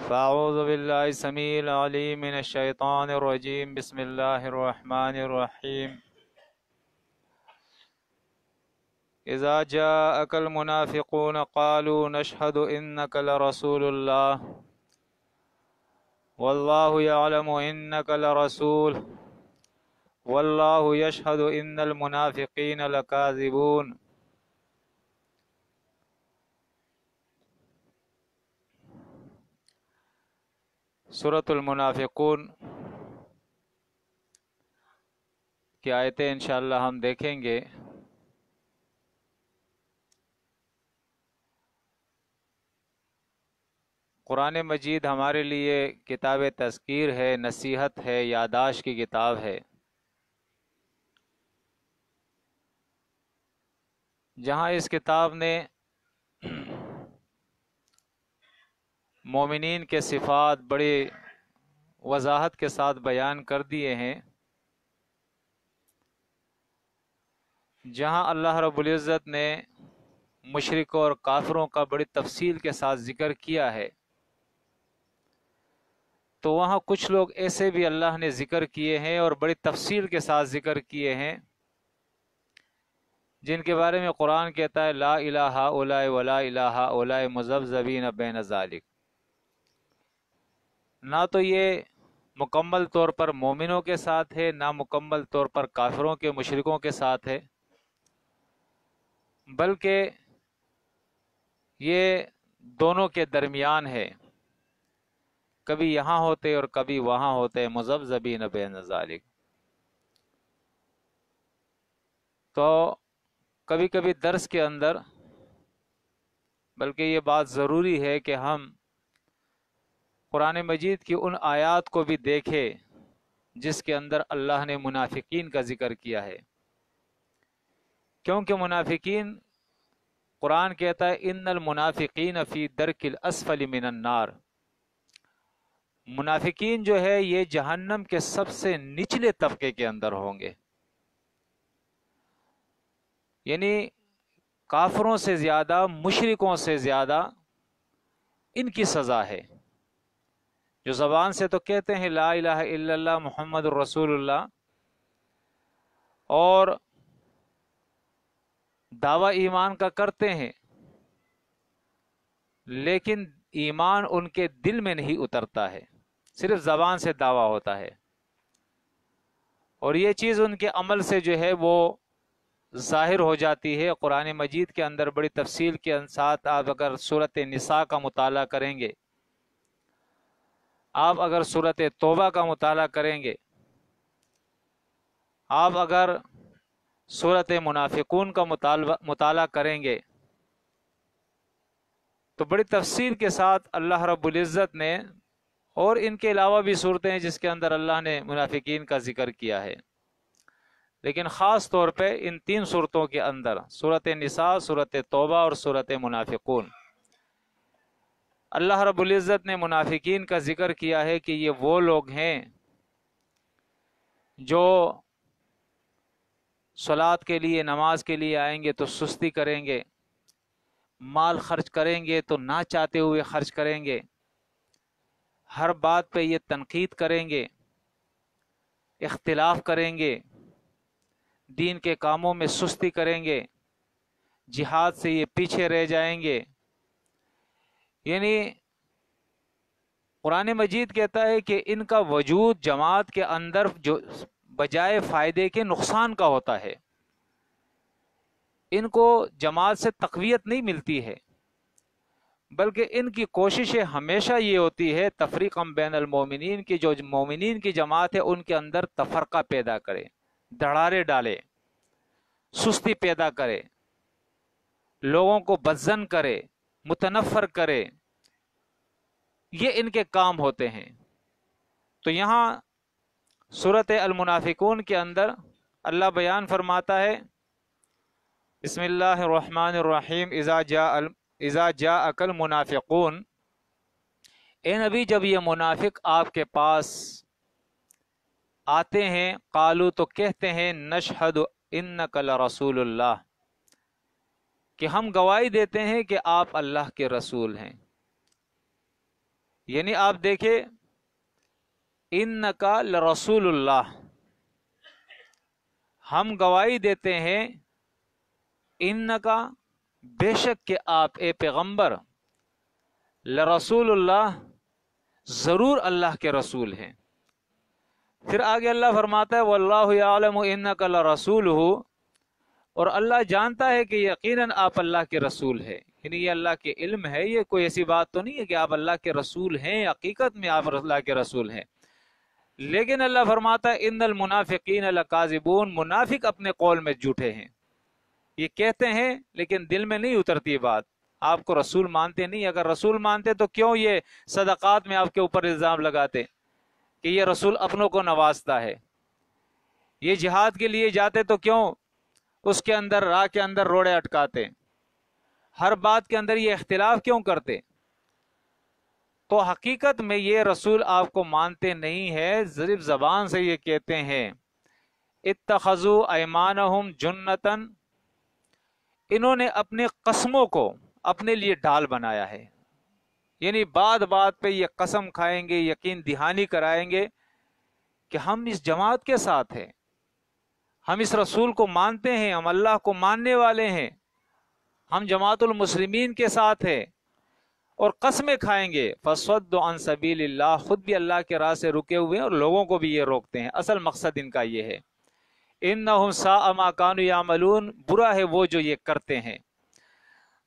فاعوذ باللہ السمیع العلیم من الشیطان الرجیم بسم اللہ الرحمن الرحیم اذا جاءك المنافقون قالوا نشهد انك لرسول الله والله يعلم انك لرسول والله يشهد ان المنافقين لكاذبون۔ سورۃ المنافقون کی آیتیں انشاءاللہ ہم دیکھیں گے۔ قرآن مجید ہمارے لیے کتاب تذکیر ہے، نصیحت ہے، یادداشت کی کتاب ہے، جہاں اس کتاب نے مومنین کے صفات بڑی وضاحت کے ساتھ بیان کر دیے ہیں، جہاں اللہ رب العزت نے مشرکوں اور کافروں کا بڑی تفصیل کے ساتھ ذکر کیا ہے، تو وہاں کچھ لوگ ایسے بھی اللہ نے ذکر کیے ہیں اور بڑی تفصیل کے ساتھ ذکر کیے ہیں، جن کے بارے میں قرآن کہتا ہے لا الہ ہؤلاء ولا الہ ہؤلاء مذبذبین بین ذالک۔ نہ تو یہ مکمل طور پر مومنوں کے ساتھ ہے، نہ مکمل طور پر کافروں کے مشرکوں کے ساتھ ہے، بلکہ یہ دونوں کے درمیان ہے، کبھی یہاں ہوتے اور کبھی وہاں ہوتے، مذبذبین بین ذالک۔ تو کبھی کبھی درس کے اندر، بلکہ یہ بات ضروری ہے کہ ہم قرآن مجید کی ان آیات کو بھی دیکھیں جس کے اندر اللہ نے منافقین کا ذکر کیا ہے، کیونکہ منافقین، قرآن کہتا ہے ان المنافقین فی درک الاسفل من النار، منافقین جو ہے یہ جہنم کے سب سے نچلے طبقے کے اندر ہوں گے، یعنی کافروں سے زیادہ، مشرکوں سے زیادہ ان کی سزا ہے۔ جو زبان سے تو کہتے ہیں لا الہ الا اللہ محمد الرسول اللہ، اور دعویٰ ایمان کا کرتے ہیں، لیکن ایمان ان کے دل میں نہیں اترتا ہے، صرف زبان سے دعویٰ ہوتا ہے، اور یہ چیز ان کے عمل سے جو ہے وہ ظاہر ہو جاتی ہے۔ قرآن مجید کے اندر بڑی تفصیل کے ساتھ آپ اگر سورۃ نساء کا مطالعہ کریں گے، آپ اگر سورۃ توبہ کا مطالعہ کریں گے، آپ اگر سورۃ منافقون کا مطالعہ کریں گے، تو بڑی تفصیل کے ساتھ اللہ رب العزت نے، اور ان کے علاوہ بھی صورتیں ہیں جس کے اندر اللہ نے منافقین کا ذکر کیا ہے، لیکن خاص طور پہ ان تین صورتوں کے اندر، سورۃ نساء، سورۃ توبہ اور سورۃ منافقون، اللہ رب العزت نے منافقین کا ذکر کیا ہے کہ یہ وہ لوگ ہیں جو صلاۃ کے لیے، نماز کے لیے آئیں گے تو سستی کریں گے، مال خرچ کریں گے تو نہ چاہتے ہوئے خرچ کریں گے، ہر بات پہ یہ تنقید کریں گے، اختلاف کریں گے، دین کے کاموں میں سستی کریں گے، جہاد سے یہ پیچھے رہ جائیں گے۔ یعنی قرآن مجید کہتا ہے کہ ان کا وجود جماعت کے اندر جو بجائے فائدے کے نقصان کا ہوتا ہے، ان کو جماعت سے تقویت نہیں ملتی ہے، بلکہ ان کی کوششیں ہمیشہ یہ ہوتی ہے تفریقا بین المومنین کی، جو مومنین کی جماعت ہے ان کے اندر تفرقہ پیدا کرے، دھڑارے ڈالے، سستی پیدا کرے، لوگوں کو بدظن کرے، متنفر کرے، یہ ان کے کام ہوتے ہیں۔ تو یہاں سورۃ المنافقون کے اندر اللہ بیان فرماتا ہے بسم اللہ الرحمن الرحیم اذا جاءک المنافقون، اے نبی جب یہ منافق آپ کے پاس آتے ہیں، قالو تو کہتے ہیں نشہد انک لرسول اللہ، کہ ہم گواہی دیتے ہیں کہ آپ اللہ کے رسول ہیں۔ یعنی آپ دیکھیں انکا لرسول اللہ، ہم گواہی دیتے ہیں انکا بے شک کہ آپ اے پیغمبر لرسول اللہ ضرور اللہ کے رسول ہیں۔ پھر آگے اللہ فرماتا ہے واللہ یعلم انک لرسولہ، اور اللہ جانتا ہے کہ یقیناً آپ اللہ کے رسول ہیں، یعنی یہ اللہ کے علم ہے، یہ کوئی ایسی بات تو نہیں ہے کہ آپ اللہ کے رسول ہیں، حقیقت میں آپ اللہ کے رسول ہیں۔ لیکن اللہ فرماتا ہے ان المنافقین لکاذبون، منافق اپنے قول میں جھوٹے ہیں، یہ کہتے ہیں لیکن دل میں نہیں اترتی بات، آپ کو رسول مانتے نہیں، اگر رسول مانتے تو کیوں یہ صدقات میں آپ کے اوپر الزام لگاتے کہ یہ رسول اپنوں کو نوازتا ہے، یہ جہاد کے لیے جاتے تو کیوں اس کے اندر راہ کے اندر روڑے اٹکاتے، ہر بات کے اندر یہ اختلاف کیوں کرتے؟ تو حقیقت میں یہ رسول آپ کو مانتے نہیں ہے، صرف زبان سے یہ کہتے ہیں اتخذوا ایمانہم جنتن، انہوں نے اپنے قسموں کو اپنے لیے ڈال بنایا ہے، یعنی بات بات پہ یہ قسم کھائیں گے، یقین دہانی کرائیں گے کہ ہم اس جماعت کے ساتھ ہیں، ہم اس رسول کو مانتے ہیں، ہم اللہ کو ماننے والے ہیں، ہم جماعت المسلمین کے ساتھ ہیں، اور قسمیں کھائیں گے فَصَدُّ عَن سَبِيلِ اللہ، خود بھی اللہ کے راہ سے رکے ہوئے ہیں اور لوگوں کو بھی یہ روکتے ہیں، اصل مقصد ان کا یہ ہے اِنَّهُمْ سَاءَ مَا كَانُوا يَعْمَلُونَ، برا ہے وہ جو یہ کرتے ہیں،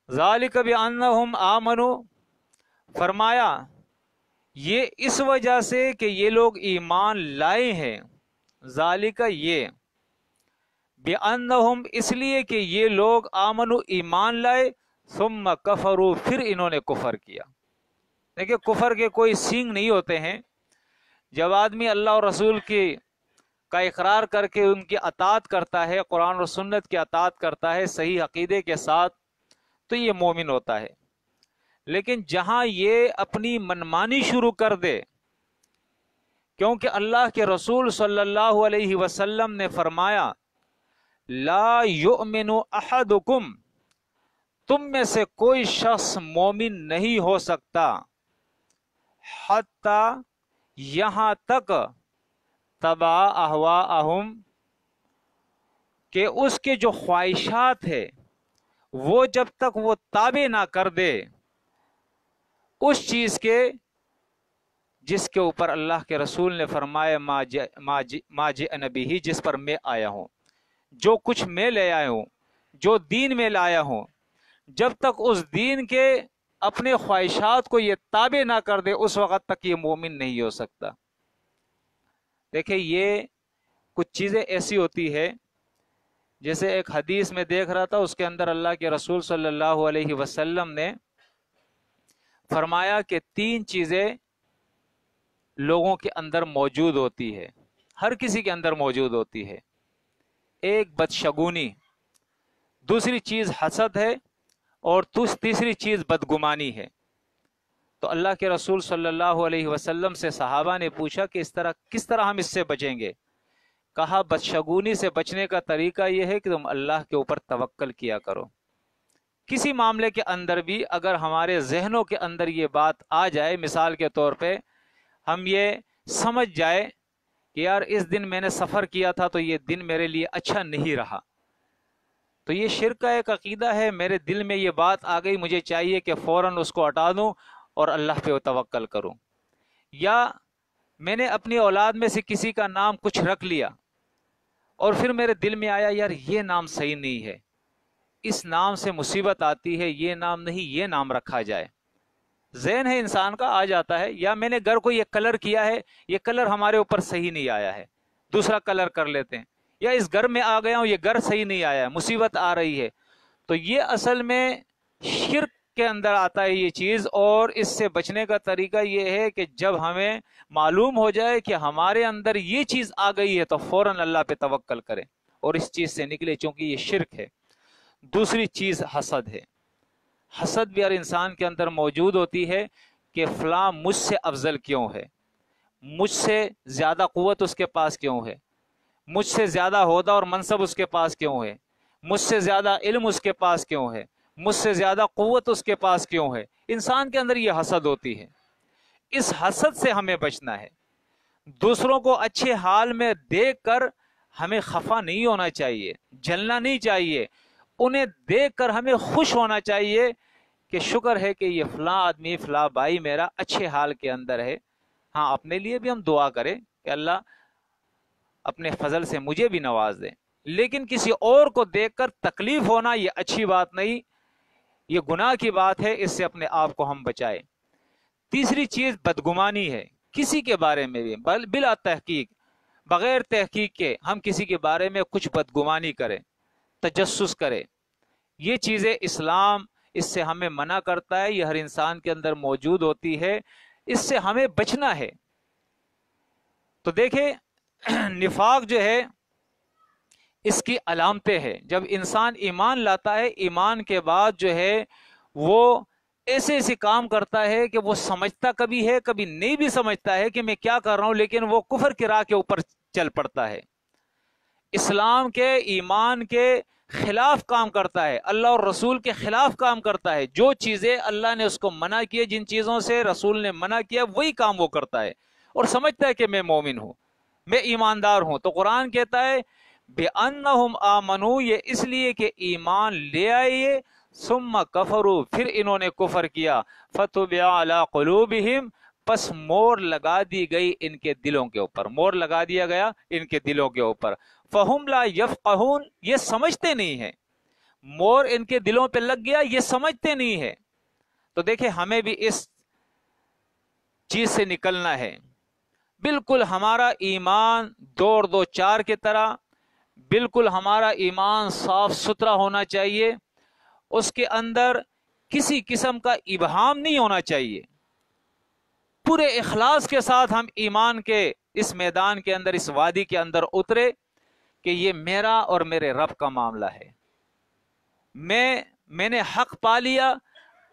ذَلِكَ بِأَنَّهُمْ آمَنُوا، فرمایا یہ اس وجہ سے کہ یہ لوگ ایمان لائے ہیں، ذالک یہ، بِأَنَّهُمْ اس لیے کہ یہ لوگ آمنوا ایمان لائے، ثم کفروا پھر انہوں نے کفر کیا۔ دیکھیں کفر کے کوئی سینگ نہیں ہوتے ہیں، جب آدمی اللہ اور رسول کی کا اقرار کر کے ان کی اطاعت کرتا ہے، قرآن اور سنت کی اطاعت کرتا ہے صحیح عقیدے کے ساتھ، تو یہ مومن ہوتا ہے۔ لیکن جہاں یہ اپنی منمانی شروع کر دے، کیونکہ اللہ کے رسول صلی اللہ علیہ وسلم نے فرمایا لا یؤمن احدکم، تم میں سے کوئی شخص مومن نہیں ہو سکتا حتی یہاں تک تبع اہواءہم، کہ اس کے جو خواہشات ہے وہ جب تک وہ تابع نہ کر دے اس چیز کے جس کے اوپر اللہ کے رسول نے فرمایا ما جئنا بہ، جس پر میں آیا ہوں، جو کچھ میں لے آیا ہوں، جو دین میں لایا ہوں، جب تک اس دین کے اپنے خواہشات کو یہ تابع نہ کر دے اس وقت تک یہ مومن نہیں ہو سکتا۔ دیکھیں یہ کچھ چیزیں ایسی ہوتی ہے، جیسے ایک حدیث میں دیکھ رہا تھا، اس کے اندر اللہ کے رسول صلی اللہ علیہ وسلم نے فرمایا کہ 3 چیزیں لوگوں کے اندر موجود ہوتی ہے، ہر کسی کے اندر موجود ہوتی ہے۔ ایک بدشگونی، دوسری چیز حسد ہے، اور تیسری چیز بدگمانی ہے۔ تو اللہ کے رسول صلی اللہ علیہ وسلم سے صحابہ نے پوچھا کہ کس طرح ہم اس سے بچیں گے؟ کہا بدشگونی سے بچنے کا طریقہ یہ ہے کہ تم اللہ کے اوپر توکل کیا کرو۔ کسی معاملے کے اندر بھی اگر ہمارے ذہنوں کے اندر یہ بات آ جائے، مثال کے طور پہ ہم یہ سمجھ جائے کہ یار اس دن میں نے سفر کیا تھا تو یہ دن میرے لیے اچھا نہیں رہا، تو یہ شرک کا ایک عقیدہ ہے، میرے دل میں یہ بات آ گئی، مجھے چاہیے کہ فوراً اس کو ہٹا دوں اور اللہ پہ توکل کروں۔ یا میں نے اپنی اولاد میں سے کسی کا نام کچھ رکھ لیا اور پھر میرے دل میں آیا یار یہ نام صحیح نہیں ہے، اس نام سے مصیبت آتی ہے، یہ نام نہیں، یہ نام رکھا جائے۔ ذہن ہے انسان کا آ جاتا ہے۔ یا میں نے گھر کو یہ کلر کیا ہے، یہ کلر ہمارے اوپر صحیح نہیں آیا ہے، دوسرا کلر کر لیتے ہیں۔ یا اس گھر میں آ گیا ہوں، یہ گھر صحیح نہیں آیا ہے، مصیبت آ رہی ہے۔ تو یہ اصل میں شرک کے اندر آتا ہے یہ چیز، اور اس سے بچنے کا طریقہ یہ ہے کہ جب ہمیں معلوم ہو جائے کہ ہمارے اندر یہ چیز آ گئی ہے تو فوراً اللہ پہ توکل کریں اور اس چیز سے نکلے، چونکہ یہ شرک ہے۔ دوسری چیز حسد ہے۔ حسد بھی ہر انسان کے اندر موجود ہوتی ہے کہ فلاں مجھ سے افضل کیوں ہے، مجھ سے زیادہ قوت اس کے پاس کیوں ہے، مجھ سے زیادہ عہدہ اور منصب اس کے پاس کیوں ہے، مجھ سے زیادہ علم اس کے پاس کیوں ہے، مجھ سے زیادہ قوت اس کے پاس کیوں ہے۔ انسان کے اندر یہ حسد ہوتی ہے۔ اس حسد سے ہمیں بچنا ہے. دوسروں کو اچھے حال میں دیکھ کر ہمیں خفا نہیں ہونا چاہیے، جلنا نہیں چاہیے. انہیں دیکھ کر ہمیں خوش ہونا چاہیے کہ شکر ہے کہ یہ فلاں آدمی، فلاں بھائی میرا اچھے حال کے اندر ہے. ہاں، اپنے لیے بھی ہم دعا کریں کہ اللہ اپنے فضل سے مجھے بھی نواز دے، لیکن کسی اور کو دیکھ کر تکلیف ہونا یہ اچھی بات نہیں، یہ گناہ کی بات ہے. اس سے اپنے آپ کو ہم بچائیں. تیسری چیز بدگمانی ہے. کسی کے بارے میں بھی بلا تحقیق، بغیر تحقیق کے ہم کسی کے بارے میں کچھ بدگمانی کریں، تجسس کریں. یہ چیزیں اسلام اس سے ہمیں منع کرتا ہے. یہ ہر انسان کے اندر موجود ہوتی ہے، اس سے ہمیں بچنا ہے. تو دیکھیں نفاق جو ہے اس کی علامتیں ہیں. جب انسان ایمان لاتا ہے، ایمان کے بعد جو ہے وہ ایسے ایسے کام کرتا ہے کہ وہ سمجھتا کبھی ہے، کبھی نہیں بھی سمجھتا ہے کہ میں کیا کر رہا ہوں، لیکن وہ کفر کی راہ کے اوپر چل پڑتا ہے، اسلام کے، ایمان کے خلاف کام کرتا ہے، اللہ اور رسول کے خلاف کام کرتا ہے. جو چیزیں اللہ نے اس کو منع کیے، جن چیزوں سے رسول نے منع کیا، وہی کام وہ کرتا ہے اور سمجھتا ہے کہ میں مومن ہوں، میں ایماندار ہوں. تو قرآن کہتا ہے بِأَنَّهُمْ آمَنُوا، یہ اس لیے کہ ایمان لے آئیے، ثم کفروا، پھر انہوں نے کفر کیا، فَطُبِعَ عَلَىٰ قُلُوبِهِمْ، پس مور لگا دی گئی ان کے دلوں کے اوپر، مور لگا دیا گیا ان کے دلوں کے اوپر. فَهُمْ لَا يَفْقَهُونَ، یہ سمجھتے نہیں ہیں. مور ان کے دلوں پہ لگ گیا، یہ سمجھتے نہیں ہے. تو دیکھیں ہمیں بھی اس چیز سے نکلنا ہے. بالکل ہمارا ایمان 2 اور 2 4 کی طرح، بالکل ہمارا ایمان صاف ستھرا ہونا چاہیے. اس کے اندر کسی قسم کا ابہام نہیں ہونا چاہیے. پورے اخلاص کے ساتھ ہم ایمان کے اس میدان کے اندر، اس وادی کے اندر اترے کہ یہ میرا اور میرے رب کا معاملہ ہے. میں نے حق پا لیا،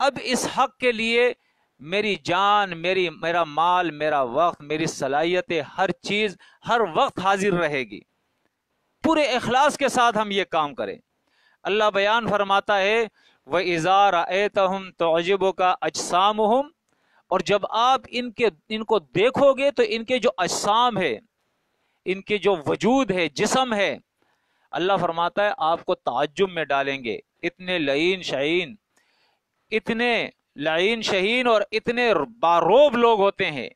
اب اس حق کے لیے میری جان، میرا مال، میرا وقت، میری صلاحیتیں، ہر چیز ہر وقت حاضر رہے گی. پورے اخلاص کے ساتھ ہم یہ کام کریں. اللہ بیان فرماتا ہے وَإِذَا رَأَيْتَهُمْ تُعْجِبُكَ أَجْسَامُهُمْ، اور جب آپ ان کو دیکھو گے تو ان کے جو اجسام ہے، ان کے جو وجود ہے، جسم ہے، اللہ فرماتا ہے آپ کو تعجب میں ڈالیں گے. اتنے لعین شہین اور اتنے باروب لوگ ہوتے ہیں،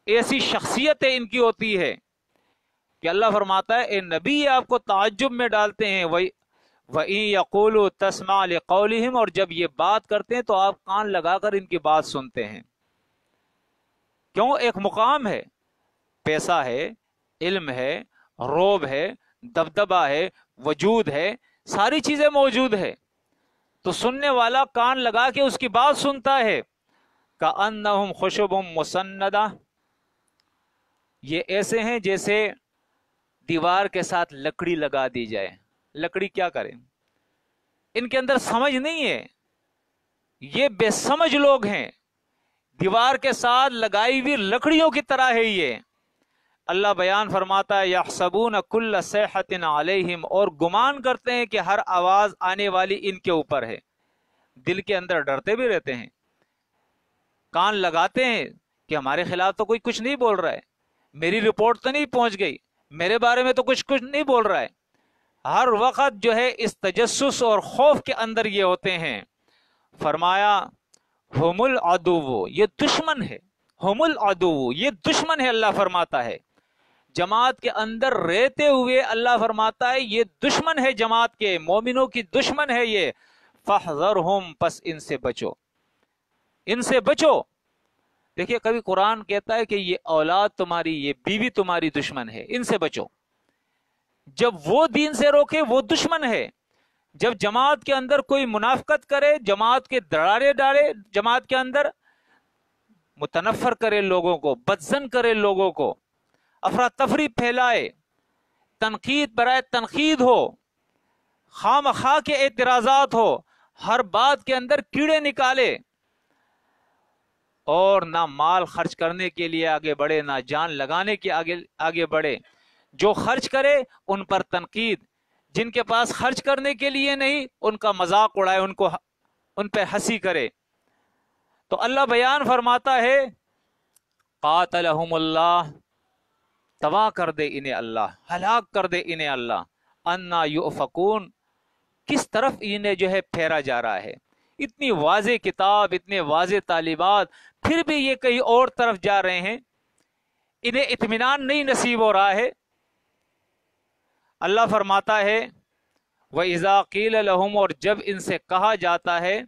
ایسی شخصیتیں ان کی ہوتی ہے کہ اللہ فرماتا ہے اے نبی آپ کو تعجب میں ڈالتے ہیں. وَإِن يَقُولُوا تَسْمَعْ لِقَوْلِهِمْ، اور جب یہ بات کرتے ہیں تو آپ کان لگا کر ان کی بات سنتے ہیں. کیوں؟ ایک مقام ہے، پیسہ ہے، علم ہے، روب ہے، دبدبہ ہے، وجود ہے، ساری چیزیں موجود ہے، تو سننے والا کان لگا کے اس کی بات سنتا ہے. کَأَنَّهُمْ خُشُبٌ مُّسَنَّدَةٌ، یہ ایسے ہیں جیسے دیوار کے ساتھ لکڑی لگا دی جائے. لکڑی کیا کرے؟ ان کے اندر سمجھ نہیں ہے، یہ بے سمجھ لوگ ہیں. دیوار کے ساتھ لگائی ہوئی لکڑیوں کی طرح ہے یہ. اللہ بیان فرماتا ہے یحسبون کل صیحۃ علیہم، اور گمان کرتے ہیں کہ ہر آواز آنے والی ان کے اوپر ہے. دل کے اندر ڈرتے بھی رہتے ہیں، کان لگاتے ہیں کہ ہمارے خلاف تو کوئی کچھ نہیں بول رہا ہے، میری رپورٹ تو نہیں پہنچ گئی، میرے بارے میں تو کچھ نہیں بول رہا ہے. ہر وقت جو ہے اس تجسس اور خوف کے اندر یہ ہوتے ہیں. فرمایا ہم العدو، یہ دشمن ہے. ہم العدو، یہ دشمن ہے. اللہ فرماتا ہے جماعت کے اندر رہتے ہوئے اللہ فرماتا ہے یہ دشمن ہے، جماعت کے مومنوں کی دشمن ہے یہ. فاحذرہم، پس ان سے بچو، ان سے بچو. دیکھیے کبھی قرآن کہتا ہے کہ یہ اولاد تمہاری، یہ بیوی تمہاری دشمن ہے، ان سے بچو. جب وہ دین سے روکے وہ دشمن ہے. جب جماعت کے اندر کوئی منافقت کرے، جماعت کے دراڑے ڈالے، جماعت کے اندر متنفر کرے لوگوں کو، بدزن کرے لوگوں کو، افراتفری پھیلائے، تنقید برائے تنقید ہو، خام خواہ کے اعتراضات ہو، ہر بات کے اندر کیڑے نکالے، اور نہ مال خرچ کرنے کے لیے آگے بڑھے، نہ جان لگانے کے آگے بڑھے. جو خرچ کرے ان پر تنقید، جن کے پاس خرچ کرنے کے لیے نہیں ان کا مذاق اڑائے، ان پہ ہنسی کرے. تو اللہ بیان فرماتا ہے قاتلہم اللہ، تباہ کر دے انہیں اللہ، ہلاک کر دے انہیں اللہ، انا یؤفکون، کس طرف انہیں جو ہے پھیرا جا رہا ہے۔ اتنی واضح کتاب، اتنے واضح تعلیمات، پھر بھی یہ کہیں اور طرف جا رہے ہیں، انہیں اطمینان نہیں نصیب ہو رہا ہے۔ اللہ فرماتا ہے وَإِذَا قِيلَ لَهُمْ، اور جب ان سے کہا جاتا ہے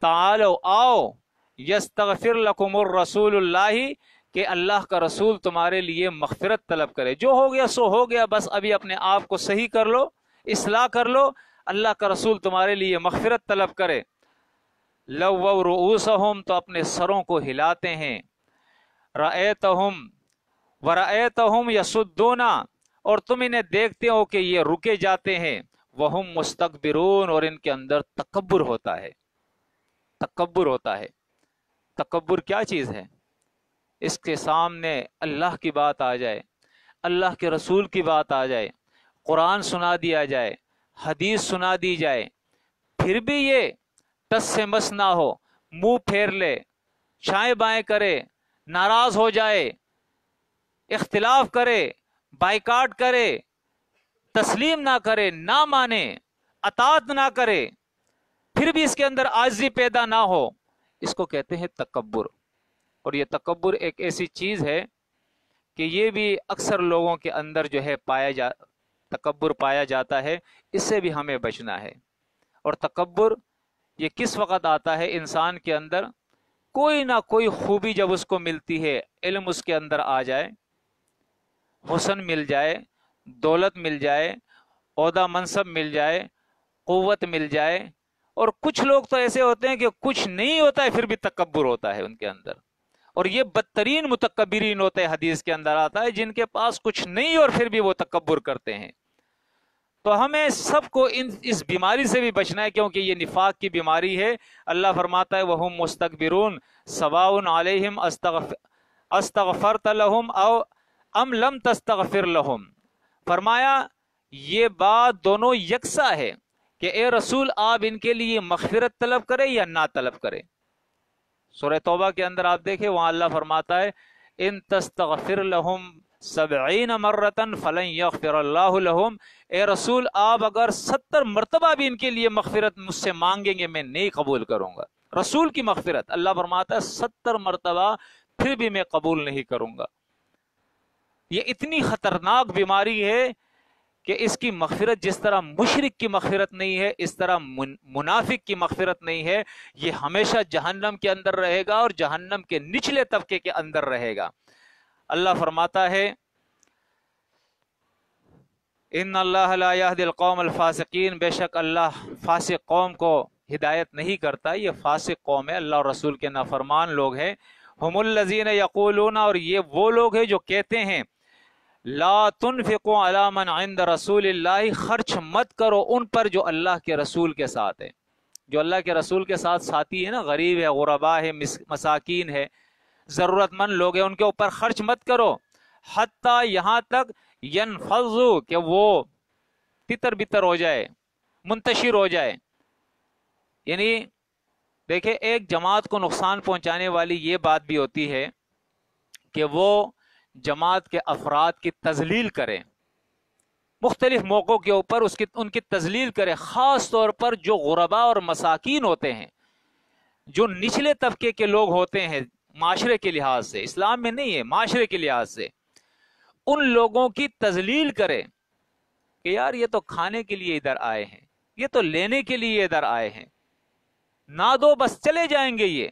تعالوا آؤ، يَسْتَغْفِرْ لَكُمُ الرَّسُولُ اللَّهِ، کہ اللہ کا رسول تمہارے لیے مغفرت طلب کرے، جو ہو گیا سو ہو گیا، بس ابھی اپنے آپ کو صحیح کر لو، اصلاح کر لو، اللہ کا رسول تمہارے لیے مغفرت طلب کرے۔ لَوَّوْا رُؤُوسَهُمْ، تو اپنے سروں کو ہلاتے ہیں، رَأَيْتَهُمْ وَرَأَيْتَهُمْ يَصُدُّونَ، اور تم انہیں دیکھتے ہو کہ یہ رکے جاتے ہیں، وَهُمْ مُسْتَكْبِرُونَ، اور ان کے اندر تکبر ہوتا ہے، تکبر ہوتا ہے۔ تکبر کیا چیز ہے؟ اس کے سامنے اللہ کی بات آ جائے، اللہ کے رسول کی بات آ جائے، قرآن سنا دیا جائے، حدیث سنا دی جائے، پھر بھی یہ ٹس سے مس نہ ہو، منہ پھیر لے، شائیں بائیں کرے، ناراض ہو جائے، اختلاف کرے، بائیکاٹ کرے، تسلیم نہ کرے، نہ مانے، اطاعت نہ کرے، پھر بھی اس کے اندر عاجزی پیدا نہ ہو، اس کو کہتے ہیں تکبر۔ اور یہ تکبر ایک ایسی چیز ہے کہ یہ بھی اکثر لوگوں کے اندر جو ہے تکبر پایا جاتا ہے، اس سے بھی ہمیں بچنا ہے۔ اور تکبر یہ کس وقت آتا ہے انسان کے اندر؟ کوئی نہ کوئی خوبی جب اس کو ملتی ہے، علم اس کے اندر آ جائے، حسن مل جائے، دولت مل جائے، عہدہ منصب مل جائے، قوت مل جائے، اور کچھ لوگ تو ایسے ہوتے ہیں کہ کچھ نہیں ہوتا ہے پھر بھی تکبر ہوتا ہے ان کے اندر، اور یہ بدترین متکبرین ہوتے ہیں، حدیث کے اندر آتا ہے جن کے پاس کچھ نہیں اور پھر بھی وہ تکبر کرتے ہیں۔ تو ہمیں سب کو اس بیماری سے بھی بچنا ہے، کیونکہ یہ نفاق کی بیماری ہے۔ اللہ فرماتا ہے وَهُمْ مُسْتَكْبِرُونَ سَوَاءٌ عَلَيْهِمْ أَسْتَغْفَرْتَ لَهُمْ أَوْ أَمْ لَمْ تَسْتَغْفِرْ لَهُمْ، فرمایا یہ بات دونوں یکساں ہے کہ اے رسول آپ ان کے لیے مغفرت طلب کرے یا نہ طلب کرے۔ سورہ توبہ کے اندر آپ دیکھیں، وہاں اللہ فرماتا ہے ان تستغفر لهم 70 مرتن فلن یغفر اللہ لهم، اے رسول آپ اگر 70 مرتبہ بھی ان کے لیے مغفرت مجھ سے مانگیں گے میں نہیں قبول کروں گا۔ رسول کی مغفرت اللہ فرماتا ہے 70 مرتبہ پھر بھی میں قبول نہیں کروں گا۔ یہ اتنی خطرناک بیماری ہے کہ اس کی مغفرت جس طرح مشرک کی مغفرت نہیں ہے، اس طرح منافق کی مغفرت نہیں ہے۔ یہ ہمیشہ جہنم کے اندر رہے گا اور جہنم کے نچلے طبقے کے اندر رہے گا۔ اللہ فرماتا ہے ان اللہ لا یہدی القوم الفاسقین، بے شک اللہ فاسق قوم کو ہدایت نہیں کرتا، یہ فاسق قوم ہے، اللہ اور رسول کے نافرمان لوگ ہیں۔ ہم الذین یقولون، اور یہ وہ لوگ ہیں جو کہتے ہیں لا تنفقوا علی من عند رسول اللہ، خرچ مت کرو ان پر جو اللہ کے رسول کے ساتھ ہے۔ جو اللہ کے رسول کے ساتھ ساتھی ہے نا، غریب ہے، غربا ہے، مساکین ہے، ضرورت مند لوگ ہیں، ان کے اوپر خرچ مت کرو، حتیٰ یہاں تک ینفضوا، کہ وہ تتر بتر ہو جائے، منتشر ہو جائے۔ یعنی دیکھیں ایک جماعت کو نقصان پہنچانے والی یہ بات بھی ہوتی ہے کہ وہ جماعت کے افراد کی تذلیل کرے، مختلف موقعوں کے اوپر ان کی تذلیل کرے، خاص طور پر جو غربا اور مساکین ہوتے ہیں، جو نچلے طبقے کے لوگ ہوتے ہیں معاشرے کے لحاظ سے، اسلام میں نہیں ہے، معاشرے کے لحاظ سے ان لوگوں کی تذلیل کرے کہ یار یہ تو کھانے کے لیے ادھر آئے ہیں، یہ تو لینے کے لیے ادھر آئے ہیں، نہ دو بس چلے جائیں گے۔ یہ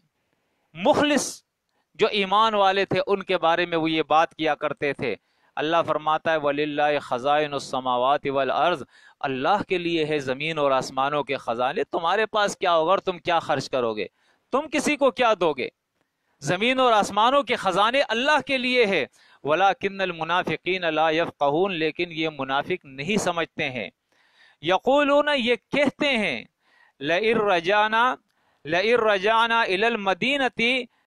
مخلص جو ایمان والے تھے ان کے بارے میں وہ یہ بات کیا کرتے تھے۔ اللہ فرماتا ہے وَلِلَّهِ خَزَائِنُ السَّمَاوَاتِ وَالْأَرْضِ، اللہ کے لیے ہے زمین اور آسمانوں کے خزانے، تمہارے پاس کیا ہوگا اور تم کیا خرچ کرو گے، تم کسی کو کیا دو گے؟ زمین اور آسمانوں کے خزانے اللہ کے لیے ہے۔ وَلَكِنَّ الْمُنَافِقِينَ لَا يَفْقَهُونَ، لیکن یہ منافق نہیں سمجھتے ہیں۔ یقولون، یہ کہتے ہیں لَئِن رَجَعْنَا إِلَى الْمَدِينَةِ